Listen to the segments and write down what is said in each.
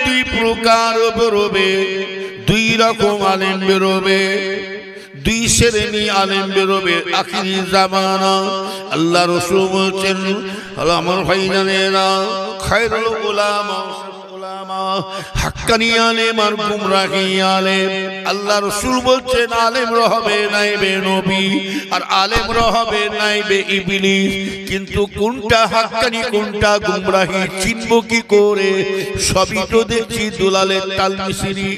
দুই প্রকার বেরোবে, দুই রকম আলেম বেরোবে, দুই শ্রেণী আলেম বেরোবে আখিরি জামানা। আল্লাহ রাসূল বলছেন, আমার ভাইজানেরা, খায়রুল উলামা হাক্কানি আলেম আর গুমরাহি আলেম। আল্লাহ রাসূল বলছেন আলেম হবে নাইবে নবী, আর আলেম হবে নাইবে ইবলিস। কিন্তু কোনটা হাক্কানি কোনটা গুমরাহি চিনব কি করে? সবই তো দেখছি দুলালের তালমিসরি।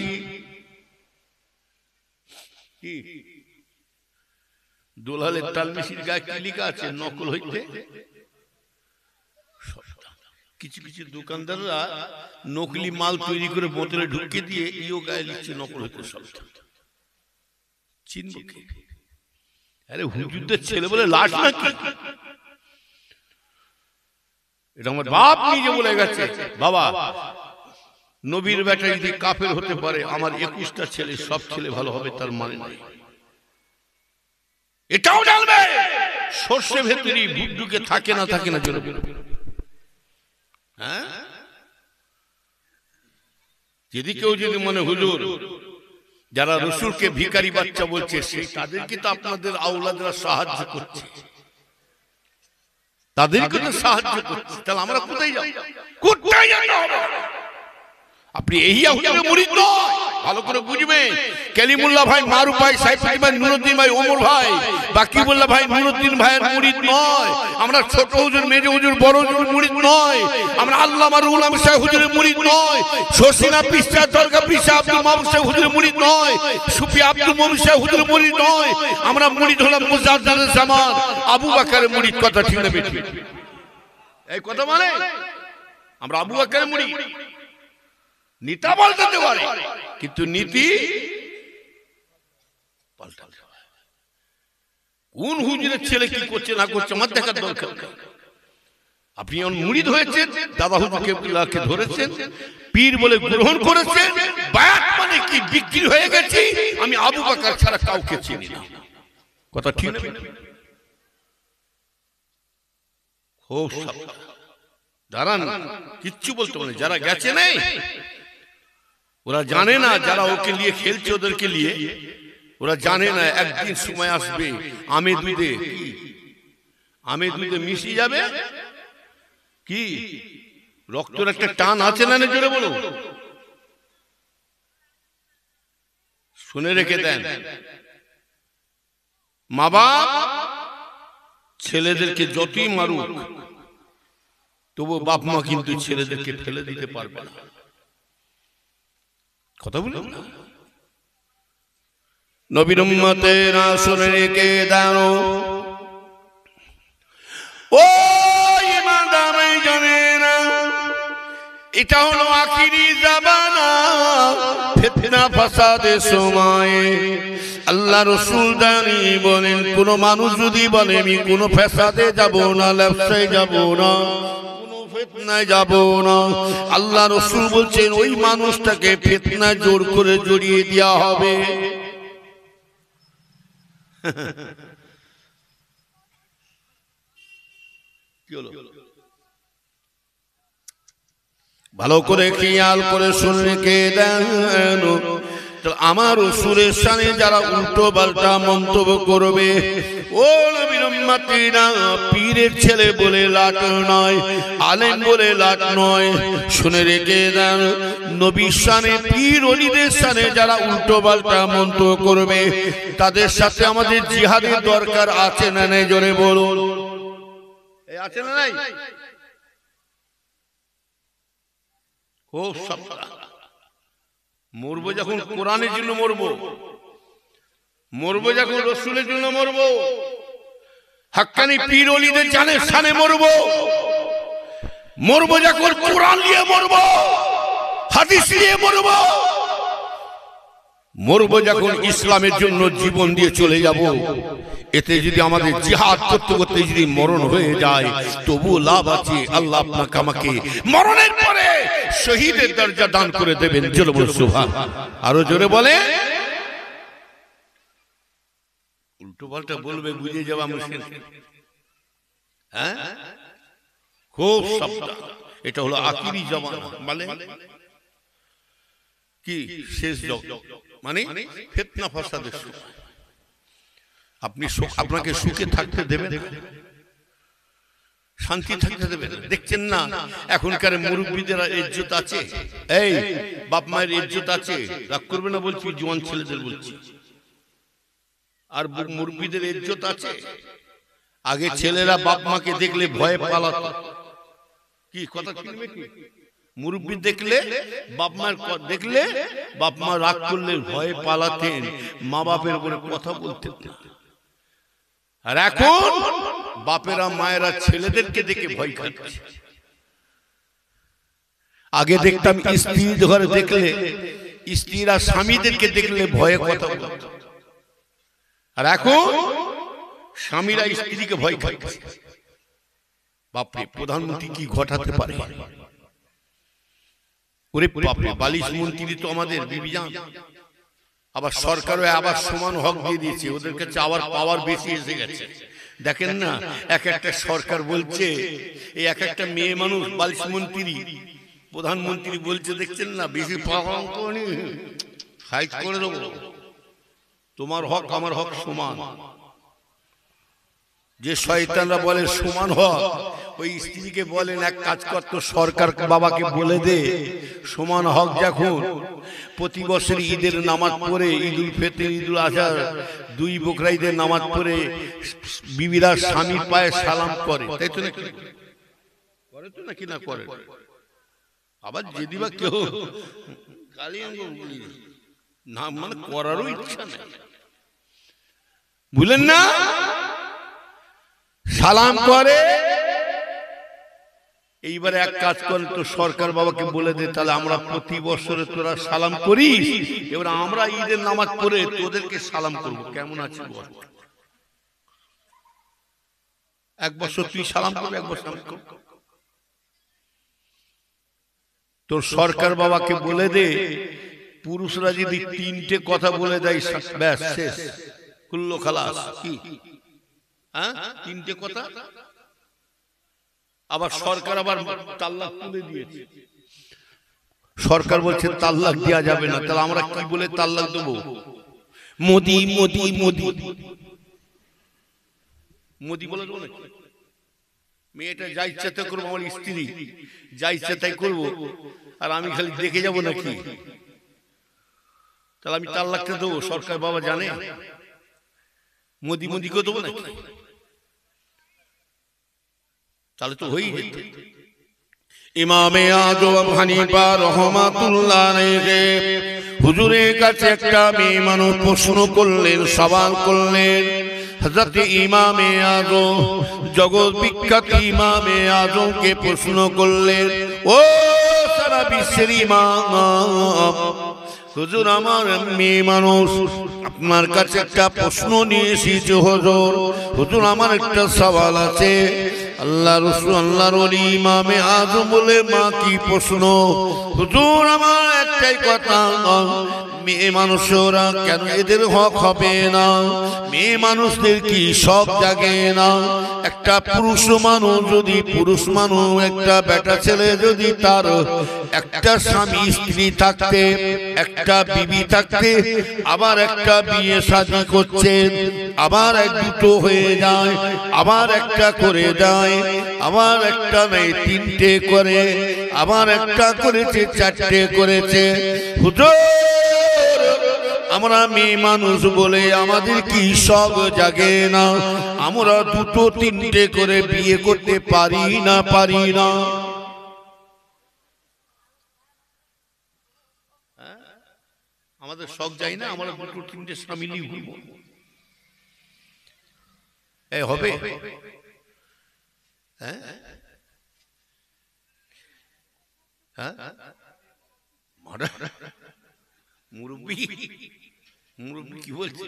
দুলালের তালমিসির গায়ে কি লেখা আছে? নকল হইতে। কিছু কিছু দোকানদাররা নকলি মাল তৈরি করে বোতলে ঢুকিয়ে দিয়ে ইও গায়ে লিখছে নকল হইতে। সব চিনব কি? আরে হুজুরদের ছেলে বলে লাশ নাকি? এটা আমার বাপ নিজে বলে গেছে, বাবা নবীর বেটা যদি কাফের হতে পারে, আমার 21টা ছেলে সব ছেলে ভালো হবে তার মানে নাই। এটাও জানবে সর্ষে ভেতরি বুদ্ধুকে থাকে না থাকে না জন্য। হ্যাঁ, যদি কেউ যদি মনে হুজুর যারা রসুলকে ভিখারি বাচ্চা বলছে, সেই তাদেরকে তো আপনাদের আওলাদরা সাহায্য করছে, তাদেরকে তো সাহায্য করছে, তাহলে আমরা কোথায় যাব? কোথায় যেতে হবে? আপনি এই হুজুরের মুরিদ নয়, ভালো করে বুঝবেন। কালিমুল্লাহ ভাই, মারুফ ভাই, সাইফুদ্দিন ভাই, নুরুদ্দিন ভাই, ওমর ভাই, বাকিবুল্লাহ ভাই, নুরুদ্দিন ভাইয়ের মুরিদ নয়। আমরা ছোট হুজুর, মেজো হুজুর, বড় হুজুর মুরিদ নয়। আমরা আল্লামা রুহুল আমিন শাহ হুজুরের মুরিদ নয়। শসিনা পিসা দরগা পিসা আব্দুল মাহমুদ শাহ হুজুরের মুরিদ নয়। সুফি আব্দুল মুমিন শাহ হুজুরের মুরিদ নয়। আমরা মুরিদ হলাম মুজাদ্দিদুল জামান আবু বকরের মুরিদ। কথা ঠিক না বেঠিক? এই কথা মানে আমরা আবু বকরের মুরিদ। নীতা পাল্টাতে পারে, কিন্তু নীতি পাল্টাতে পারে। কোন হুজুরের ছেলে কি করছে না করছে আমার দেখার দরকার। আপনি যখন মুরিদ হয়েছেন, দাদা হুজুরকে ধরেছেন, পীর বলে গ্রহণ করেছেন, বায়াত মানে কি বিক্রি হয়ে গেছি, আমি আবু বকর ছাড়া কাউকে চিনি না। কথা ঠিক না? খুব সাবধান, দাঁড়ান, কিচ্ছু বলতে পারে। যারা গেছে নেই ওরা জানে না, যারা ওকে নিয়ে খেলছে ওদেরকে নিয়ে, ওরা জানে না একদিন সময় আসবে আমে দুধে মিশিয়ে যাবে। কি রক্তের একটা টান আছে না? জোরে বলো, শুনে রেখে দেন। মা বাপ ছেলেদেরকে যতই মারুক, তবু বাপ মা কিন্তু ছেলেদেরকে ফেলে দিতে পারবে না। কথা বলুন না। নবীর উম্মতেরা শুনে রেখে দাও, ও ইমানদার জানেনা, এটা হলো আখিরি জামানা, ফিতনা ফাসাদের সময়। আল্লাহ রাসূল জানি বলেন, কোন মানুষ যদি বলে আমি কোন ফাসাদে যাব না, ব্যবসায় যাব না, ফিতনায় যাব না, আল্লাহ রাসূল বলছেন ওই মানুষটাকে ফিতনায় জোর করে জড়িয়ে দেওয়া হবে। কি হলো? ভালো করে খেয়াল করে শুনে কে দেন, আমার রাসূলের শানে যারা উল্টো পাল্টা মন্তব্য করবে, ও নবীর উম্মতিরা, পীরের ছেলে বলে লাট নয়, আলেম বলে লাট নয়। শুনে রেখে দেন, নবীর শানে, পীর ওলিদের শানে যারা উল্টো পাল্টা মন্তব্য করবে, তাদের সাথে আমাদের জিহাদের দরকার আছে না নাই? জোরে বলুন, আছে না নাই? খুব সাবধান। মরবো যখন কোরআনের জন্য মরবো, মরবো যখন রাসূলের জন্য মরবো, হাক্কানি পীর ওলিদের জানের শানে মরবো, মরবো যখন কোরআন নিয়ে মরবো, হাদিস নিয়ে মরবো, মরবো যখন ইসলামের জন্য জীবন দিয়ে চলে যাব। এতে যদি আমাদের জিহাদ করতে করতে যদি মরণ হয়ে যায়, তবু লাভ আছে। আল্লাহ আপনাকে আমাকে মরণের পরে শহীদের দরজা দান করে দেবেন। জোরে বল সুবহান। আরো জোরে বলে। উল্টো পাল্টা বলবে, বুঝে যাওয়া মুশকিল। হ্যাঁ, খুব সাবধান। এটা হলো আখিরি জামানা। মানে কি শেষ জগৎ, মানে ফিতনা ফাসাদের সময়। আপনি আপনাকে সুখে থাকতে দেবেন, শান্তি থাকতে দেবেন। দেখছেন না এখনকার মুরব্বীদের ইজ্জত আছে, এই বাপ মায়ের ইজ্জত আছে, রাগ করবে না বলছি, জোয়ান ছেলেদের বলছি। আর মুরব্বীদের ইজ্জত আছে। আগে ছেলেরা বাপ মাকে দেখলে ভয়ে পালাতো, কি কথা শুনবে কি, মুরব্বী দেখলে বাপ মায়ের দেখলে বাপ মা রাগ করলে ভয়ে পালাতেন, মা বাপের উপরে কথা বলতেন না। আর এখন বাপেরা মায়েরা ছেলেদেরকে দেখে ভয় খাচ্ছে। আগে দেখতাম স্ত্রী ঘরে দেখলে, স্ত্রীরা স্বামীদেরকে দেখলে ভয়ে কথা বলত, আর এখন স্বামীরা স্ত্রীকে ভয় খাচ্ছে। বাপরে, প্রধানমন্ত্রী কি ঘটাতে পারে। ওরে বাপরে, বালিশ মন্ত্রী তো আমাদের বিবিজান, আবার সরকারও আবার সমান হক দিয়ে দিয়েছে, ওদের কাছে আবার পাওয়ার বেশি এসে গেছে। দেখেন না এক একটা সরকার বলছে, এই এক একটা মেয়ে মানুষ বালিশ মন্ত্রী প্রধানমন্ত্রী বলছে, দেখছেন না বেশি পাওয়া সাইজ করে দেবো, তোমার হক আমার হক সমান। যে শয়তানরা বলে সমান হক, ওই স্ত্রীকে বলেন এক কাজ কর, তো সরকার বাবাকে বলে দে সমান হক যখন প্রতি বছর ঈদের নামাজ পড়ে, ঈদ উল ফিতর, ঈদ উল আজহা, দুই বকরা ঈদের নামাজ পড়ে বিবিরা স্বামীর পায়ে সালাম করে, তাই তো নাকি করে, তো নাকি না করে। আবার যদি বা কেউ গালি না মানে করারও ইচ্ছা নেই, বুঝলেন না, সালাম করে। এইবারে এক কাজ করেন তো, সরকার বাবাকে বলে দে, তাহলে আমরা প্রতি বছরে তোরা সালাম করিস, এবার আমরা ঈদের নামাজ পড়ে তোদেরকে সালাম করব, কেমন আছে বল। এক বছর তুই সালাম করবি, এক বছর তোর সরকার বাবাকে বলে দে। পুরুষরা যদি তিনটে কথা বলে দেয় ব্যাস শেষ, কুল্লো খালাস। কি তিনটে কথা, আবার সরকার আবার তাল্লাক তুলে দিয়েছে, সরকার বলছে তাল্লাক দেওয়া যাবে না, তাহলে আমরা কি বলে তাল্লাক দেবো? মোদি মোদি মোদি মোদি বলে দেবো নাকি? মেয়েটা যা ইচ্ছা তাই করবো, আমার স্ত্রী যা ইচ্ছা তাই করবো, আর আমি খালি দেখে যাবো নাকি? তাহলে আমি তাল্লাকটা দেবো, সরকার বাবা জানে? মোদি মোদিকে দেবো নাকি? তাহলে তো হয়েই যেত। ইমামে আজম আবু হানিফা রাহমাতুল্লাহ আলাইহি হুজুরের কাছে একটা মেয়ে মানুষ প্রশ্ন করলেন, সওয়াল করলেন। হযরত ইমামে আজম, জগৎ বিখ্যাত ইমামে আজমকে প্রশ্ন করলেন, ও সারা বিশ্বের ইমাম, হুজুর আমার মেয়ে মানুষ আপনার কাছে একটা প্রশ্ন নিয়ে এসেছে হুজুর। হুজুর আমার একটা সওয়াল আছে। আল্লাহ রাসূল আল্লাহর ওলি ইমামে আজম বলে, মা কি প্রশ্ন? হুজুর আমার একটাই কথা, মেয়ে মানুষরা কেন এদের হক হবে না? মেয়ে মানুষদের কি সব জাগে না? একটা পুরুষ মানুষ যদি, পুরুষ মানুষ একটা বেটা ছেলে যদি তার একটা স্বামী স্ত্রী থাকতে, একটা বিবি থাকতে, আবার একটা বিয়ে শাদী করছে, আবার এক দুটো হয়ে যায়, আবার একটা করে দেয়, আবার একটা নেই তিনটে করে, আবার একটা করেছে চারটে করেছে। হুজুর আমরা মেয়ে মানুষ বলে আমাদের কি সব জাগে না? আমরা দুটো তিনটে করে বিয়ে করতে পারি না, পারি না? আমাদের শখ যাই না, আমরা দুটো তিনটে স্বামী নিব, এই হবে? হ্যাঁ হ্যাঁ, মুরব্বী মুরব্বী কি বলছে?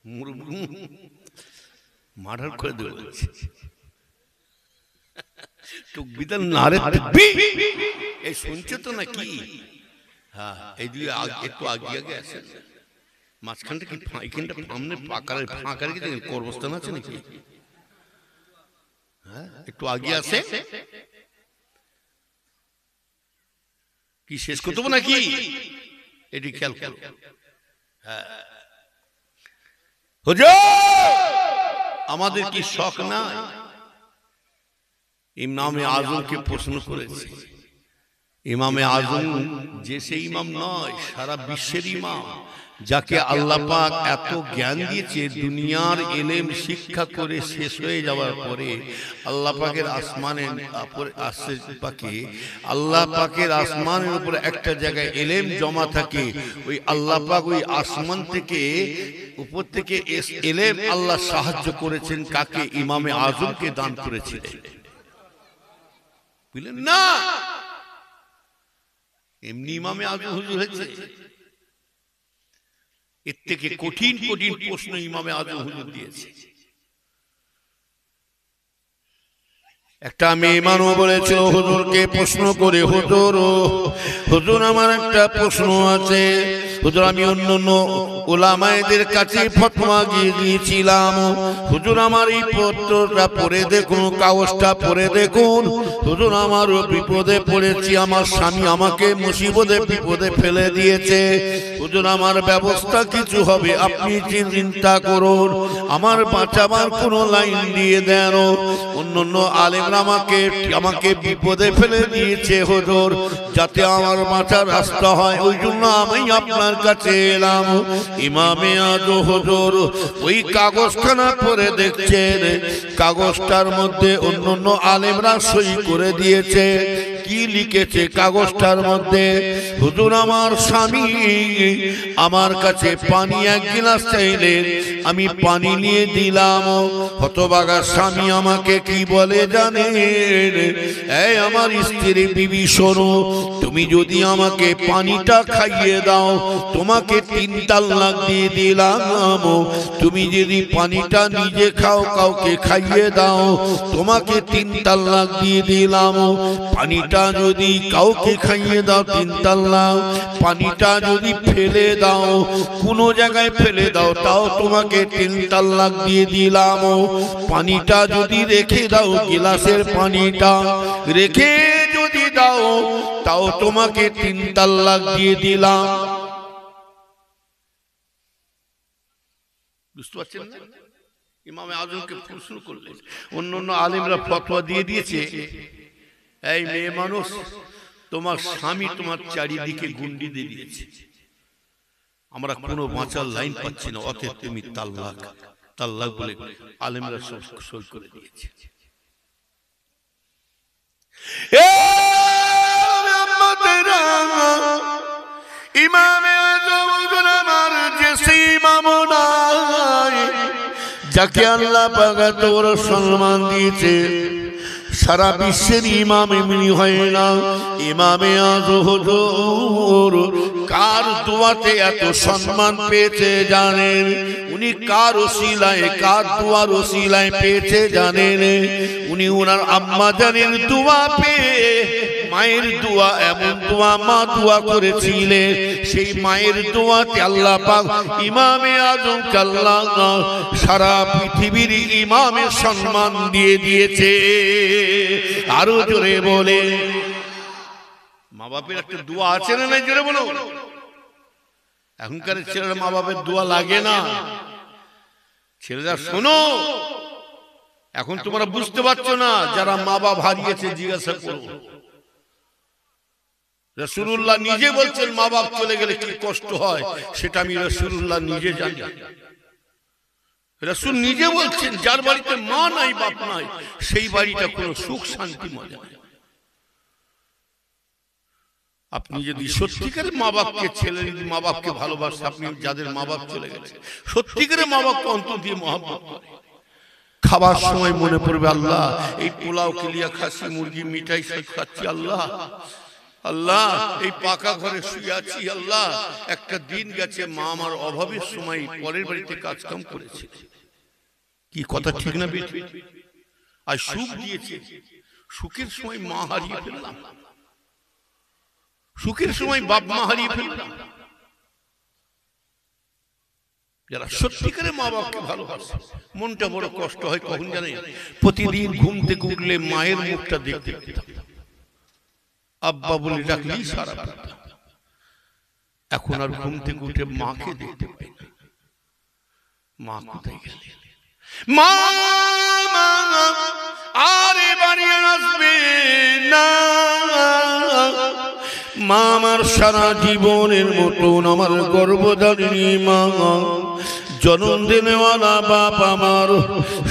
মুরব্বী মার্ডার করে দেবে বলছে। টুকবিদাল নারে এই শুনছে তো নাকি? হ্যাঁ, এই দুই একটু আগে আগে আছে, মাঝখানটা কি এখানটা সামনে ফাঁকা রেখে কর্মস্থান আছে নাকি? হ্যাঁ, একটু আগে আছে, কি শেষ করতে নাকি? এটি খেয়াল করো। হ্যাঁ হুজুর, আমাদের কি শখ নাই? ইমামে আজমকে প্রশ্ন করেছে। ইমামে আজম যে সেই ইমাম নয়, সারা বিশ্বের ইমাম, যাকে আল্লাহ পাক এত জ্ঞান দিয়েছে, দুনিয়ার ইলম শিক্ষা করে শেষ হয়ে যাওয়ার পরে আল্লাহ পাকের আসমানের আল্লাহ পাকের আসমানের উপরে একটা জায়গায় ইলম জমা থাকে। ওই আল্লাহ পাক ওই আসমান থেকে উপর থেকে ইলম আল্লাহ সাহায্য করেছেন কাকে? ইমামে আজমকে দান করেছিলেন। বুঝলেন না? এমনি ইমামে আজম হুজুর হয়েছে? এর থেকে কঠিন কঠিন প্রশ্ন ইমামে আজম হুজুর দিয়েছে। একটা মেয়ে মানুষ বলেছিল হুজুরকে প্রশ্ন করে, হুজুর আমার একটা প্রশ্ন আছে হুজুর, আমি অন্য উলামায়েদের কাছে ফতোয়া গিয়েছিলাম, হুজুর আমার এই পত্রটা পড়ে দেখুন, কাগজটা পড়ে দেখুন, হুজুর আমার বিপদে পড়েছি, আমার স্বামী আমাকে মুসিবতে বিপদে ফেলে দিয়েছে, হুজুর আমার ব্যবস্থা কিছু হবে, আপনি চিন্তা করুন, আমার বাঁচাবার কোনো লাইন দিয়ে দেন। অন্য আলেমরা আমাকে বিপদে ফেলে দিয়েছে হুজুর, যাতে আমার বাঁচার রাস্তা হয়, ওই জন্য আমি আপনার কাছে এলাম। ইমামে আজম হুজুর ওই কাগজখানা পড়ে দেখছেন, কাগজটার মধ্যে অন্য আলেমরা সই করে দিয়েছে। কি লিখেছে কাগজটার মধ্যে? হুজুর আমার স্বামী আমার কাছে পানি এক গিলাস চাইলেন, আমি পানি নিয়ে দিলাম। হতভাগা স্বামী আমাকে কি বলে জানেন? এই আমার স্ত্রী বিবি শোনো, তুমি যদি আমাকে পানিটা খাইয়ে দাও তোমাকে 3 তালাক দিয়ে দিলাম, তুমি যদি পানিটা নিজে খাও কাউকে খাইয়ে দাও তোমাকে 3 তালাক দিয়ে দিলাম। পানিটা যদি কাউকে খাইয়ে দাও 3 তালাক, পানিটা যদি ফেলে দাও কোনো জায়গায় ফেলে দাও তাও তোমাকে 3 তালাক দিয়ে দিলাম। পানিটা যদি রেখে দাও, গিলাসের পানিটা রেখে যদি দাও তাও তোমাকে 3 তালাক দিয়ে দিলাম। বুঝতে পারছেন না? ইমামে আজমকে প্রশ্ন করলেন, অন্য আলেমরা ফতোয়া দিয়ে দিয়েছে, এই মেয়ে মানুষ তোমার স্বামী তোমার চারিদিকে গুন্ডি দিয়ে দিয়েছে, আমরা কোনো বাঁচার লাইন পাচ্ছি না, অতএব তুমি তাল্লাক বলে আলেমরা সব সই করে দিয়েছে। ইমামে আজম আমার যে সেই ইমাম নাই, যাকে আল্লাহ পাক তোর সম্মান দিয়েছে, সারা বিশ্বের ইমাম এমনি হয় না। ইমামে আজম হুজুর কার দোয়াতে এত সম্মান পেয়েছে জানেন? উনি কার ওসিলায়, কার দোয়ার ওসিলায় পেয়েছে জানেন? উনি ওনার আম্মা জানের দোয়া পেয়ে, মায়ের দোয়া, এমন দোয়া মা দোয়া করেছিলেন, সেই মায়ের দোয়াতে আল্লাহ পাক ইমামে আজমকে আল্লাহ সারা পৃথিবীর ইমামের সম্মান দিয়ে দিয়েছে। আরো জোরে বলে, মা বাপের একটা দোয়া আছে না নাই? জোরে বলো। এখনকার ছেলেরা মা বাপের দোয়া লাগে না। ছেলেরা শোনো, এখন তোমরা বুঝতে পারছো না, যারা মা বাপ হারিয়েছে জিজ্ঞাসা করো। রাসূলুল্লাহ নিজে বলছেন মা বাপ চলে গেলে কি কষ্ট হয়, সেটা আমি রাসূলুল্লাহ নিজে জানি। রাসূল নিজে বলছেন, যার বাড়িতে মা নাই বাপ নাই সেই বাড়িটা কোনো সুখ শান্তি মজা নাই। আপনি যদি সত্যিকারের মা বাপকে, ছেলে যদি মা বাপকে ভালোবাসে, আপনি যাদের মা বাপ চলে গেছে সত্যিকারের মা বাপকে অন্তর দিয়ে মহব্বত করে, খাবার সময় মনে পড়বে আল্লাহ এই পোলাও কিলিয়া খাসি মুরগি মিঠাই সব খাচ্ছি, আল্লাহ আল্লাহ এই পাকা ঘরে শুয়ে আছি, আল্লাহ একটা দিন গেছে মা আমার অভাবের সময় পরের বাড়িতে কাজ কাম করেছে। কি কথা ঠিক না বেটি? আর সুখ দিয়েছে, সুখের সময় মা হারিয়ে ফেললাম, সুখের সময় বাপ মা হারিয়ে ফেললাম। যারা সত্যিকারের মা বাপকে ভালোবাসে মনটা বড় কষ্ট হয়। কখন জানে? প্রতিদিন ঘুম থেকে উঠলে মায়ের মুখটা দেখতে পেতাম, আব্বা বলে ডাকলেই সারা পেতাম। এখন আর ঘুম থেকে উঠে মাকে দেখতে পাই না। মা কোথায় গেলে? মা আরে বাড়ি আসবে না। মা আমার সারা জীবনের মতন আমার গর্ভধারিণী মা, জন্ম দেনেওয়ালা বাপ আমার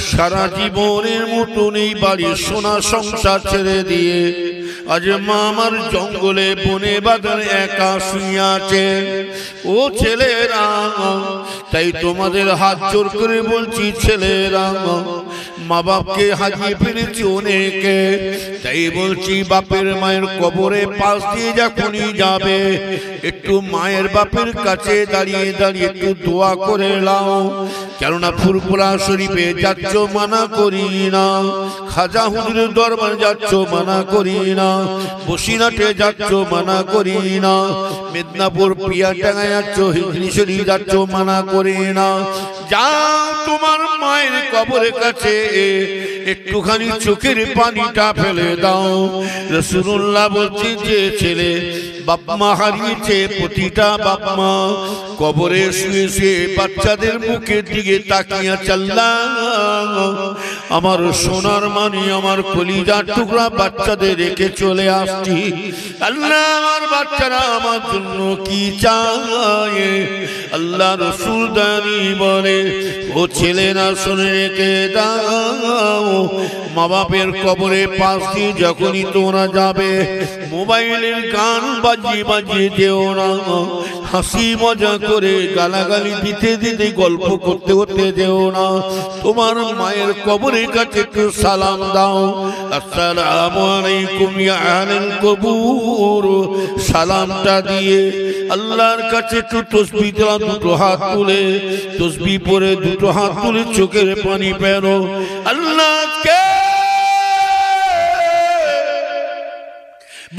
সারা জীবনের মতন এই বাড়ির সোনা সংসার ছেড়ে দিয়ে আজ মা আমার জঙ্গলে বনে বাগানে একা শুয়ে আছে। ও ছেলেরা, তাই তোমাদের হাত জোর করে বলছি ছেলেরা, মা বাপকে হারিয়ে ফেলেছি অনেকে, তাই বলছি বাপের মায়ের কবরে পাশ দিয়ে যখনই যাবে একটু মায়ের বাপের কাছে দাঁড়িয়ে দাঁড়িয়ে একটু দোয়া করে নাও। কেননা ফুরফুরা শরীফে যাচ্ছ মানা করি না, খাজা হুজুরের দরবার যাচ্ছ মানা করি না, বসিরহাটে যাচ্ছ মানা করি না, মেদিনীপুর পিয়াটাঙ্গা যাচ্ছ, হিজলি শরীফ যাচ্ছ মানা করি না। যাও তোমার মায়ের কবরের কাছে একটুখানি চোখের পানিটা ফেলে দাও। রাসূলুল্লাহ বলছে যে ছেলে বাপ মা হারিয়েছে, প্রতিটা বাপ মা কবরে শুয়ে শুয়ে বাচ্চাদের মুখের দিকে তাকিয়ে আল্লাহ আমার সোনার মানি আমার কলিজার টুকরা বাচ্চাদের রেখে চলে আসছি। আল্লাহ আমার বাচ্চারা আমার জন্য কি চায়? আল্লাহ রাসূল দানি বলে ও ছেলেরা শুনে রেখে দাও, মা বাপের কবরে পাশ দিয়ে যখনই তোমরা যাবে মোবাইলের গান বাজিয়ে বাজিয়ে যেও না, হাসি মজা করে গালাগালি দিতে দিতে গল্প করতে করতে যেও না। তোমার মায়ের কবরের কাছে একটু সালাম দাও, আসসালামু আলাইকুম ইয়া আহলাল কবুর। সালামটা দিয়ে আল্লাহর কাছে একটু তাসবিহ দাও, দুটো হাত তুলে তাসবিহ পড়ে দুটো হাত তুলে চোখের পানি ফেলো। আল্লাহকে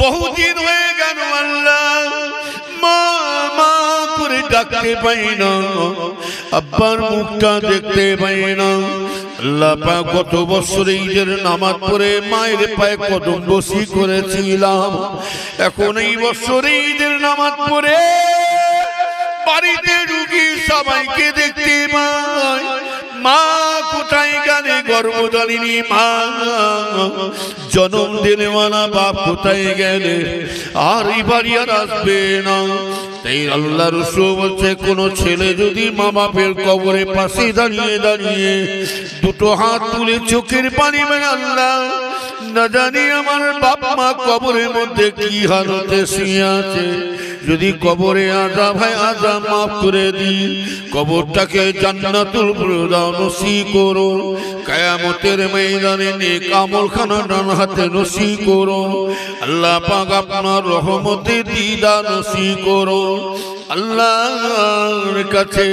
বহুদিন হয়ে গেল আল্লাহ মা মা করে ডাকতে পাই না, আব্বার মুখটা দেখতে পাই না। আল্লাহ পাক গত বছর ঈদের নামাজ পড়ে মায়ের পায়ে কদম বসি করেছিলাম, এখন এই বছর ঈদের নামাজ পড়ে বাড়িতে রুগী সবাইকে দেখতে পাই। মা কোথায় গেলে? গর্ভধারিণী মা, জন্ম দেনেওয়ালা বাপ কোথায় গেলে? আর এই বাড়ি আর আসবে না। তাই আল্লাহ রাসূল বলছে কোন ছেলে যদি মা বাপের কবরের পাশে দাঁড়িয়ে দাঁড়িয়ে দুটো হাত তুলে চোখের পানি মেলে আল্লাহ না জানি আমার বাপ মা কবরের মধ্যে কি হালতে শুয়ে আছে, যদি কবরে আযাব হয় আযাব মাফ করে দি, কবরটাকে জান্নাতুল ফিরদাউস নসিব করো, কিয়ামতের ময়দানে নেক আমলখানা ডান হাতে নসিব করো। আল্লাহ পাক আপনার রহমতে দিদার নসিব করো। আল্লাহর কাছে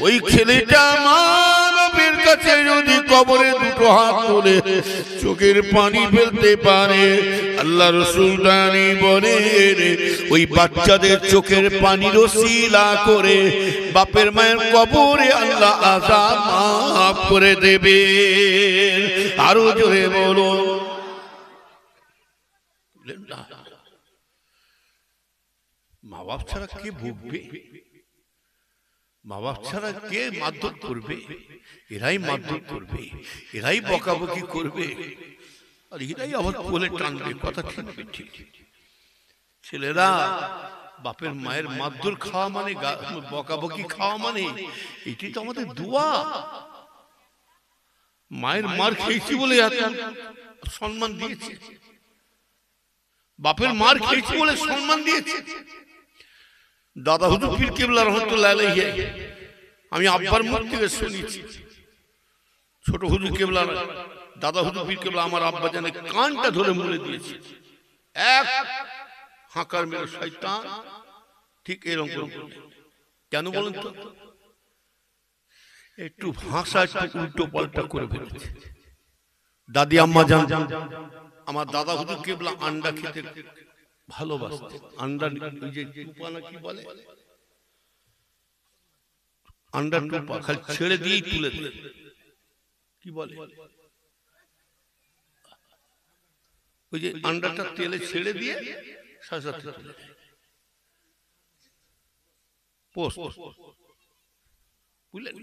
ওই ছেলেটা মা বাপের কাছে যদি কবরে দুটো হাত তুলে চোখের পানি ফেলতে পারে, আল্লাহ রাসূল দানি বলে ওই বাচ্চাদের চোখের পানির ওসিলা করে বাপের মায়ের কবরে আল্লাহ আযাব মাফ করে দেবে। আরো জোরে বলো। মা বাপ ছাড়া কে ভুগবে? মা বাপ ছাড়া কে মারধর করবে? এরাই মারধর করবে, এরাই বকাবকি করবে, আর এরাই আবার কোলে টানবে। কথা ঠিক? ছেলেরা বাপের মায়ের মারধর খাওয়া মানে বকাবকি খাওয়া মানে এটি তো আমাদের দোয়া। মায়ের মার খেয়েছি বলে এত সম্মান দিয়েছে, বাপের মার খেয়েছি বলে সম্মান দিয়েছে। দাদা হুজুর পীর কেবলা রহমাতুল্লাহ আলাইহি আমি আব্বার মুখ থেকে শুনেছি, ছোট হুজুর কেবলা দাদা হুজুর পীর কেবলা আমার আব্বা জানে কানটা ধরে মুড়ে দিয়েছে, এক হাঁকার মেরে শয়তান, ঠিক এরকম। কেন বলেন তো? একটু ভাষা একটু উল্টো পাল্টা করে ফেলেছে। দাদি আম্মা জান আমার দাদা হুজুর কেবলা আন্ডা খেতে ভালোবাসতেন। আন্ডা ওই যে টুপা না কি বলে, আন্ডা টুপা খালি ছেড়ে দিয়েই তুলে দেয়, কি বলে ওই যে আন্ডাটা তেলে ছেড়ে দিয়ে সাথে সাথে তুলে দেয়। পোস্ট, বুঝলেন?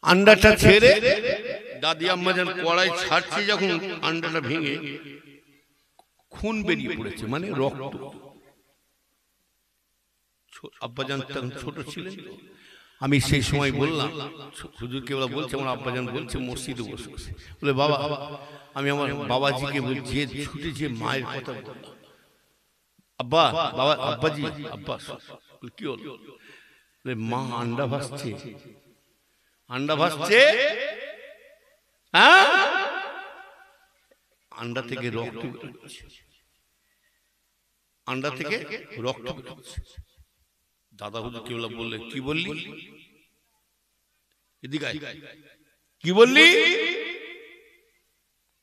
আন্ডাটা ছেড়ে দাদি আম্মা যেন কড়াই ছাড়ছে, যখন আন্ডাটা ভেঙে খুন বেরিয়ে পড়েছে, মানে রক্ত। আব্বাজান তখন ছোট ছিলেন। আমি সেই সময় বললাম, হুজুরকে ওরা বলছে, আমার আব্বাজান বলছে মসজিদে বসে বসে, বলে বাবা, আমি আমার বাবাজিকে বলছি, ছুটে যে মায়ের কথা বললাম, আব্বা, বাবা, আব্বাজি, আব্বা, কি হল? মা আন্ডা ভাসছে, আন্ডা ভাসছে, হ্যাঁ, আন্ডা থেকে রক্ত বেরোচ্ছে, আন্ডা থেকে রক্ত বেরোচ্ছে। দাদা হুজুর কি বললে, কি বললি, এদিকে কি বললি,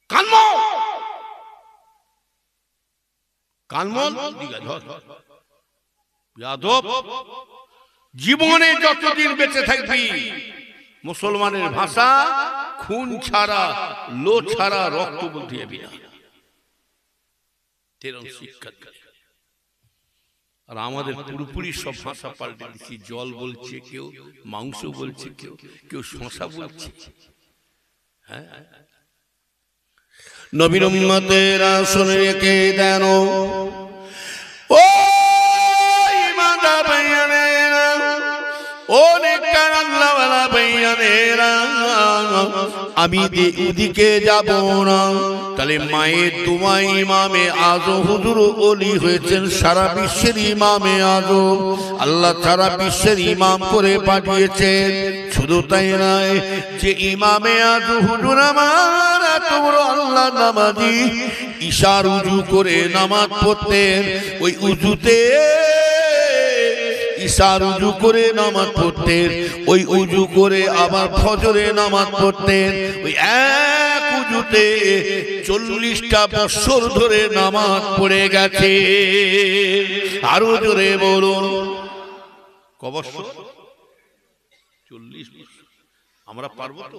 কানমল, কানমল, যাদব, জীবনে যতদিন বেঁচে থাকবি মুসলমানের ভাষা খুন ছাড়া, লো ছাড়া রক্ত বলতে যাবি না। শিক্ষা। আর আমাদের পুরোপুরি সব ভাষা পাল্টে দিচ্ছি। জল বলছে কেউ, মাংস বলছে কেউ, কেউ শশা বলছে। হ্যাঁ, নবীর উম্মতেরা শুনে রেখে দেন, ও ইমানদার ভাইয়ানেরা, ও নেককার আল্লাহওয়ালা ভাইয়ানেরা, আমি ওদিকে যাব না। তাহলে মায়ের তোমায় ইমামে আজম হুজুর ওলি হয়েছেন, সারা বিশ্বের ইমামে আজম, আল্লাহ সারা বিশ্বের ইমাম করে পাঠিয়েছেন। শুধু তাই নয়, যে ইমামে আজম হুজুর আমার এত বড় আল্লাহ নামাজি, ইশার উজু করে নামাজ পড়তেন, ওই উজুতে ইশার উজু করে নামাজ পড়তেন, ওই উজু করে আবার ফজরে নামাজ পড়তেন, ওই এক উজুতে 40টা বছর ধরে নামাজ পড়ে গেছে। আরো জোরে বলুন, ক বছর? 40 বছর। আমরা পারবো তো?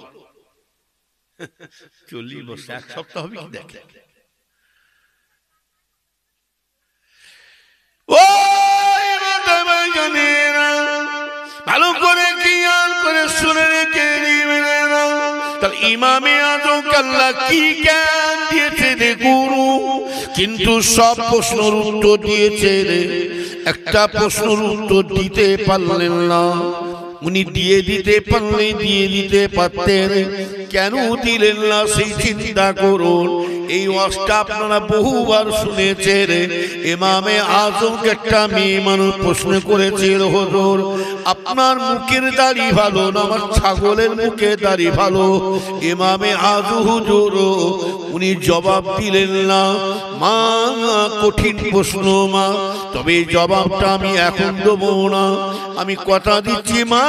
40 বছর, এক সপ্তাহ হবে কি? দেখে ভালো করে খেয়াল করে শুনে রেখে দিবেন। ইমামে আজম আল্লাহ কি জ্ঞান দিয়েছে দেখুন, কিন্তু সব প্রশ্নের উত্তর দিয়েছে, একটা প্রশ্নের উত্তর দিতে পারলেন না। উনি দিয়ে দিতে পারলে দিয়ে দিতে পারতেন, কেন দিলেন না সেই চিন্তা করুন। এই ওয়াজটা আপনারা বহুবার শুনেছেন। ইমামে আজমকে একটা মেয়ে মানুষ প্রশ্ন করেছিল, হুজুর আপনার মুখের দাড়ি ভালো না আমার ছাগলের মুখের দাড়ি ভালো? ইমামে আজম হুজুর উনি জবাব দিলেন না। মা, কঠিন প্রশ্ন মা, তবে জবাবটা আমি এখন দেবো না, আমি কথা দিচ্ছি মা,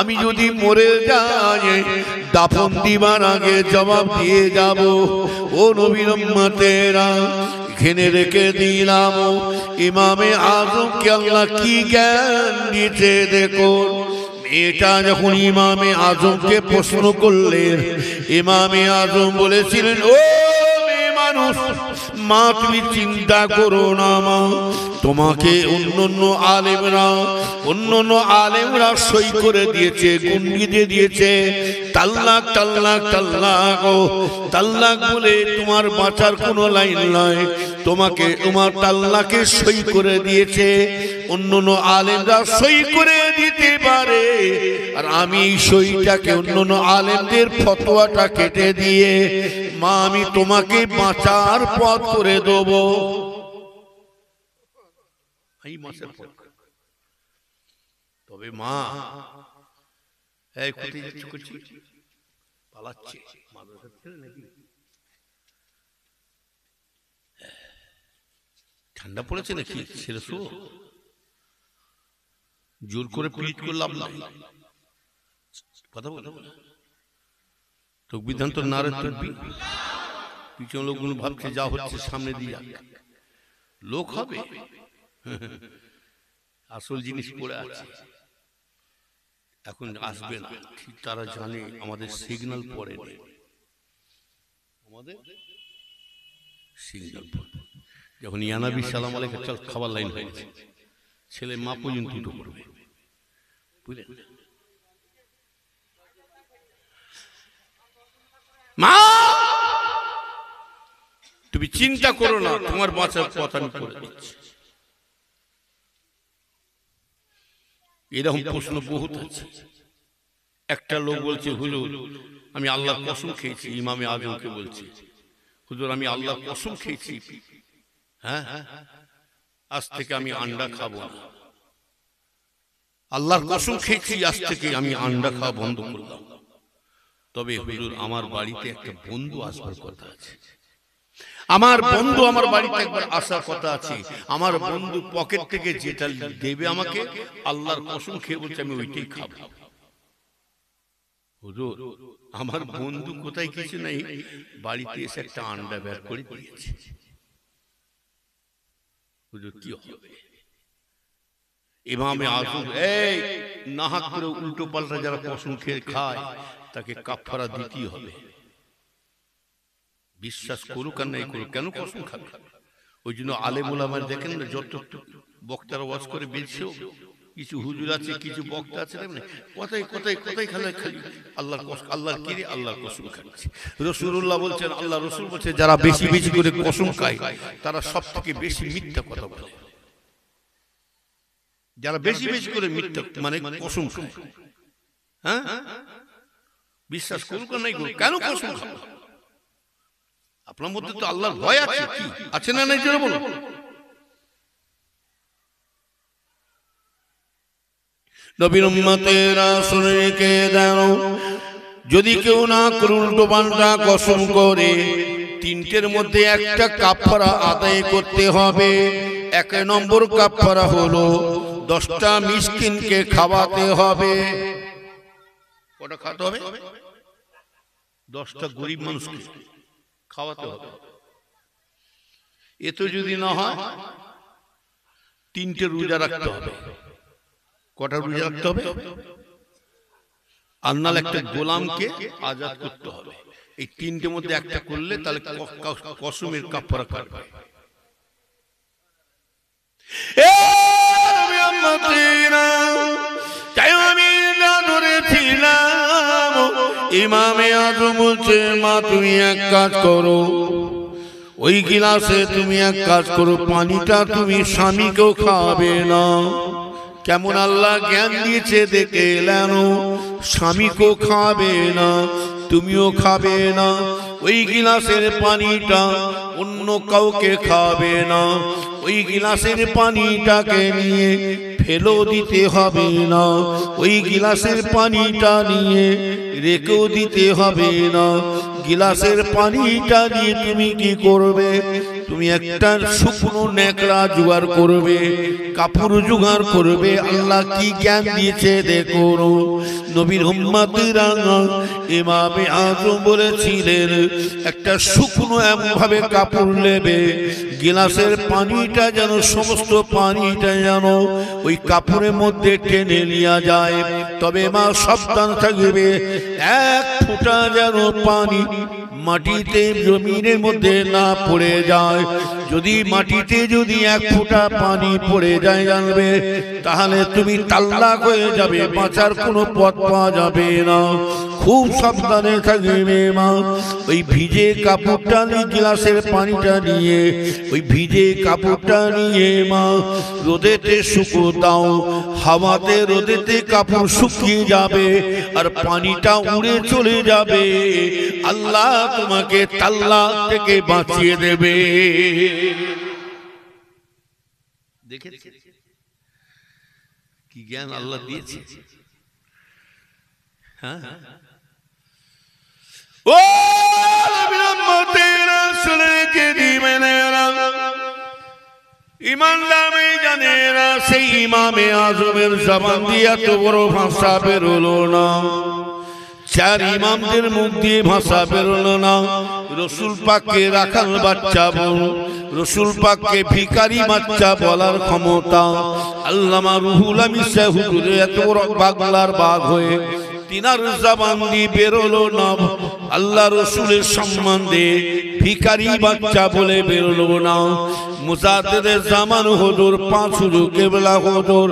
আমি যদি মরে যাই দাফন দিবার আগে জবাব দিয়ে যাব। ও নবীর উম্মতেরা, এখানে রেখে দিলাম। ইমামে আজমকে আল্লাহ কি জ্ঞান দিতে দেখুন। এটা যখন ইমামে আজমকে প্রশ্ন করলেন, ইমামে আজম বলেছিলেন, ও মেয়ে মানুষ, মা তুমি চিন্তা করো না মা, তোমাকে অন্য আলেমরা সই করে দিয়েছে, গুন্ডি দিয়ে দিয়েছে, তাল্লাক তাল্লাক তাল্লাক, তাল্লাক বলে তোমার বাঁচার কোনো লাইন নয়, তোমাকে তোমার তাল্লাকে সই করে দিয়েছে। অন্য আলেমরা সই করে দিতে পারে, আর আমি এই সইটাকে অন্য আলেমদের ফতোয়াটা কেটে দিয়ে মা আমি তোমাকে বাঁচার পথ করে দেবো। তবে মা পালাচ্ছে, ঠান্ডা পড়েছে নাকি? ছেড়ে জোর করে পিট করলাম কথা বল, তকবীর তো নারে তকবীর। পিছনে লোকগুলো ভাবছে যা হচ্ছে সামনে দিয়ে লোক হবে, আসল জিনিস পড়ে আছে, এখন আসবে না। ঠিক তারা জানে আমাদের সিগন্যাল পড়ে, আমাদের সিগন্যাল পড়ে। যখন ইয়ানাবি সালাম আলাইকুম চল খাবার লাইন হয়েছে, ছেলে মা পর্যন্ত উঠে পড়বে, বুঝলেন? মা তুমি চিন্তা করো না, তোমার বাঁচার পথ আমি করে দিচ্ছি। এরকম প্রশ্ন বহুত আছে। একটা লোক বলছে, হুজুর আমি আল্লাহর কসম খেয়েছি, ইমামে আজমকে বলছি, হুজুর আমি আল্লাহর কসম খেয়েছি, হ্যাঁ আজ থেকে আমি আন্ডা খাবো না। আল্লাহর কসম খেয়েছি, আজ থেকে আমি আন্ডা খাওয়া বন্ধ করলাম। তবে হুজুর আমার বাড়িতে একটা বন্ধু আসবার কথা আছে, আমার বন্ধু আমার বাড়িতে একবার আসার কথা আছে। আমার বন্ধু পকেট থেকে যেটা দেবে আমাকে, আল্লাহর কসম খেয়ে বলছে আমি ওইটাই খাবো। হুজুর আমার বন্ধু কোথায় কিছু নাই, বাড়িতে এসে একটা আন্ডা বের করে দিয়েছে। হুজুর কি হবে? ইমামে আজম এই নাহাক করে উল্টো পাল্টা যারা কসম খেয়ে খায় তাকে কাফারা দিতেই হবে। বিশ্বাস করুক আর নাই করুক, কেন কসম খাবে? ওই জন্য আলেম ওলামার দেখেন না, যত বক্তারা ওয়াজ করে বেলছেও, কিছু হুজুর আছে কিছু বক্তা আছে কথাই কথাই কথাই খালি খালি আল্লাহর কিরে আল্লাহর কসম খাচ্ছে। রাসূলুল্লাহ বলছেন, আল্লাহ রাসূল বলছে যারা বেশি বেশি করে কসম খায় তারা সব থেকে বেশি মিথ্যা কথা বলে। যারা বেশি বেশি করে মিথ্যা মানে কসম খায়, হ্যাঁ বিশ্বাস করুক আর নাই করুক, কেন কসম খাবে? আপনার মধ্যে তো আল্লাহর ভয় আছে, কি আছে না নাই জোরে বলুন। নবীর উম্মতেরা শুনে রেখে দাও, যদি কেউ না করে উল্টো পাল্টা কসম করে, তিনটের মধ্যে একটা কাফারা আদায় করতে হবে। এক নম্বর কাফারা হলো 10টা মিসকিনকে খাওয়াতে হবে। কটা খাওয়াতে হবে? 10টা গরিব মানুষকে খাওয়াতে হবে। এত যদি না হয় 3টে রোজা রাখতে হবে। কটা রোজা রাখতে হবে? আর নাহলে একটা গোলামকে আজাদ করতে হবে। এই 3টের মধ্যে একটা করলে তাহলে কসমের কাফারা কাটবে। ইমামে আজম বলছে, মা তুমি এক কাজ করো, ওই গিলাসে তুমি এক কাজ করো, পানিটা তুমি স্বামীকেও খাবে না। কেমন আল্লাহ জ্ঞান দিয়েছে দেখে এলেন, স্বামীকেও খাবে না, তুমিও খাবে না। ওই গিলাসের পানিটা অন্য কাউকে খাবে না। ওই গিলাসের পানিটাকে নিয়ে ফেলেও দিতে হবে না। ওই গিলাসের পানিটা নিয়ে রেখেও দিতে হবে না। গিলাসের পানিটা নিয়ে তুমি কি করবে? তুমি একটা শুকনো নেকড়া জোগাড় করবে, কাপড় জোগাড় করবে। আল্লাহ কি জ্ঞান দিয়েছে দেখো। নবীর উম্মতেরা ইমামে আজম বলেছিলেন, একটা শুকনো এমন ভাবে কাপড় নেবে, গিলাসের পানিটা যেন সমস্ত পানিটা যেন ওই কাপড়ের মধ্যে টেনে নেওয়া যায়। তবে মা সাবধান থাকবে, এক ফোঁটা যেন পানি মাটিতে জমিনের মধ্যে না পড়ে যায়। যদি মাটিতে যদি এক ফোঁটা পানি পড়ে যায় জানবে, তাহলে তুমি তাল্লাক হয়ে যাবে, বাঁচার কোনো পথ পাওয়া যাবে না। খুব সাবধানে থাকবে মা। ওই ভিজে কাপড়টা নিয়ে গ্লাসের পানিটা নিয়ে, ওই ভিজে কাপড়টা নিয়ে মা রোদেতে শুকো দাও। হাওয়াতে রোদেতে কাপড় শুকিয়ে যাবে আর পানিটা উড়ে চলে যাবে। আল্লাহ তোমাকে তাল্লাক থেকে বাঁচিয়ে দেবে। দেখেছে কি জ্ঞান আল্লাহ দিয়েছে। হ্যাঁ ও ইমানদারে জানেরা, সেই ইমামে আজমের জবান দিয়ে এত বড় ভাষা বেরোলো না। 4 ইমামদের মুখ দিয়ে ভাষা বেরোলো না। রসুল পাককে রাখাল বাচ্চা বল, রসুল পাককে ভিখারি বাচ্চা বলার ক্ষমতা আল্লামা রুহুল আমিন হুজুরের এত বড় বাংলার বাঘ হয়ে তিনার জবান দিয়ে বেরোলো না। আল্লাহ রসুলের সম্বন্ধে ভিখারি বাচ্চা বলে বেরোলো না। মুজাদ্দিদে জামান হুজুর, পাঁচ হুজুর কেবলা হুজুর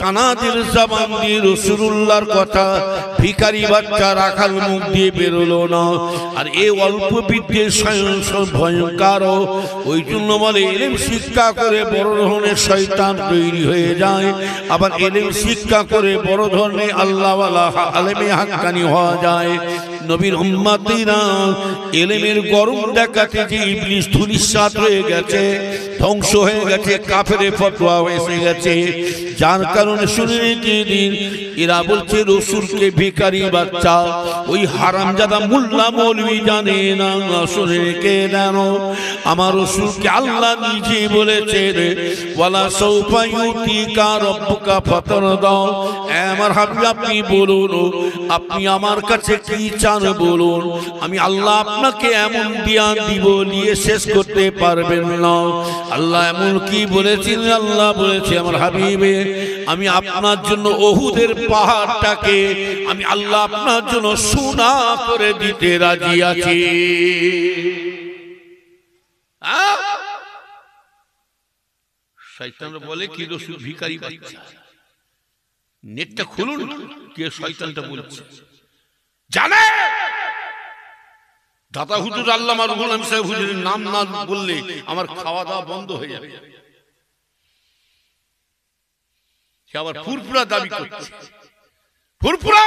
তানাজির জামান দিয়ে রাসূলুল্লাহর কথা ভিখারি বাচ্চা রাখাল মুখ দিয়ে বেরোলো না। আর এই অল্প বিদ্যে ভয়ঙ্কর, ওই জন্য বলে ইলম শিক্ষা করে বড় ধরনের শয়তান তৈরি হয়ে যায়, আবার ইলম শিক্ষা করে বড় ধরনের আল্লাহওয়ালা আলেমে হাক্কানি হওয়া যায়। নবীর উম্মতিরা ইলমের গরম দেখাতে যে ইবলিস ধূলিসাৎ হয়ে গেছে, ধ্বংস হয়ে গেছে, কাফেরে ফতোয়া এসে গেছে, যার কারণে শুনে নিতে দিন এরা বলছে রসুলকে ভিখারি বাচ্চা। ওই হারামজাদা মোল্লা মৌলভী জানে না, শুনে কে জানো আমার রসুলকে আল্লাহ নিজে বলেছে ওয়ালা সাউফা ইউতিকা রাব্বুকা ফাতারদা। আমার হাবিব আপনি বলুন, আপনি আমার কাছে কি চান বলুন, আমি আল্লাহ আপনাকে এমন জ্ঞান দিব নিয়ে শেষ করতে পারবেন না। আল্লাহ এমন কি বলেছেন? আল্লাহ বলেছে আমার হাবিবে আমি আপনার জন্য ওহুদের পাহাড়টাকে আমি আল্লাহ আপনার জন্য সোনা করে দিতে রাজি আছি। শয়তানরা বলে কি রসুল ভিখারি বাচ্চা। নেটটা খুলুন, কে শয়তানটা বলছে জানে। দাদা হুজুর আল্লামা রুহুল আমিন সাহেব হুজুরের নাম না বললে আমার খাওয়া দাওয়া বন্ধ হয়ে যাবে। সে আবার ফুরফুরা দাবি করছে, ফুরফুরা